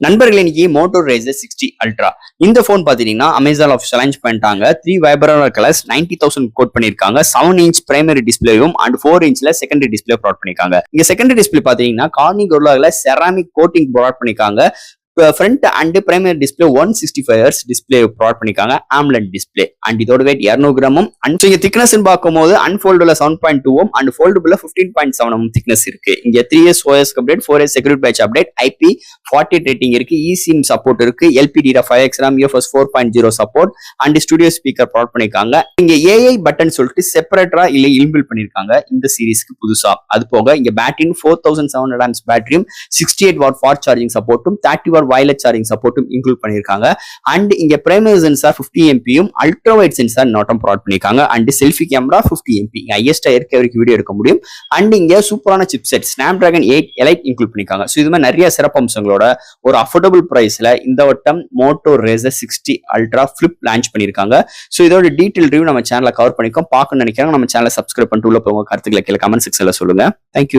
நண்பர்களே, இன்னைக்கு Moto Razr 60 ultra இந்த போன் பாத்தீங்கன்னா அமேசான் ஆஃபீஷியல் லான்ச் பண்ணிட்டாங்க. 3 வைப்ரன்ட் கலர்ஸ் 90,000 கோட் பண்ணிருக்காங்க. 7 இன்ச் பிரைமரி டிஸ்பிளேயும் அண்ட் 4 இன்ச்ல செகண்டரி டிஸ்பிளே ப்ராட் பண்ணிருக்காங்க. இங்க செகண்டரி டிஸ்பிளே பாத்தீங்கன்னா கார்னிங் கோரில்லால செராமிக் கோட்டிங் ப்ராட் பண்ணிருக்காங்க. Front and primary display 165 hertz display brought பண்ணிருக்காங்க. ஆம்லெட் டிஸ்பிளே அண்ட் இதோட வெயிட் 200 கிராமும் அண்ட் இங்க திக்னஸ் பார்க்கும்போது அன்ஃபோல்டுல 7.2 அண்ட் ஃபோல்டபுள்ல 15.7 திக்னஸ் இருக்கு. இங்க 3S OS update, 4S security patch update, IP48 rating இருக்கு, eSIM சப்போர்ட் இருக்கு, LPDDR 5X RAM, UFS 4.0 support and studio speaker brought பண்ணிருக்காங்க. இங்க AI பட்டன் சொல்லிட்டு செப்பரேட்டரா இல்ல இன்பில்ட் பண்ணிருக்காங்க இந்த சீரிஸ்க்கு புதுசா. அது போக இங்க battery 4700 amps பேட்டரியும் 68 watt fast charging சப்போர்ட்டும் 30 வாட் வயர்லெஸ் சார்ஜிங் சப்போர்ட்டும் இன்க்ளூட் பண்ணிருக்காங்க. அண்ட் இங்க primary sensor 50 MP ultra wide sensor நாட்டம் ப்ராட் பண்ணிருக்காங்க. அண்ட் செல்ஃபி கேமரா 50 MP ஹையஸ்டா இருக்க வரைக்கும் வீடியோ எடுக்க முடியும். அண்ட் இங்க சூப்பரான சிப்செட் Snapdragon 8 Elite இன்க்ளூட் பண்ணிருக்காங்க. சோ இது மாதிரி நிறைய சிறப்பு அம்சங்களோட ஒரு அஃபோர்டபுள் பிரைஸ்ல இந்த வட்டம் Moto Razr 60 ultra flip launch பண்ணிருக்காங்க. சோ இதோட டீடைல் ரிவ்யூ நம்ம சேனல்ல கவர் பண்ணிருக்கோம். பார்க்கணும்னு நினைக்கிறாங்க நம்ம சேனலை சப்ஸ்கிரைப் பண்ணிட்டு உள்ள போங்க. கருத்துக்களை கீழே கமெண்ட் செக்ஷன்ல சொல்லுங்க. தேங்க்யூ.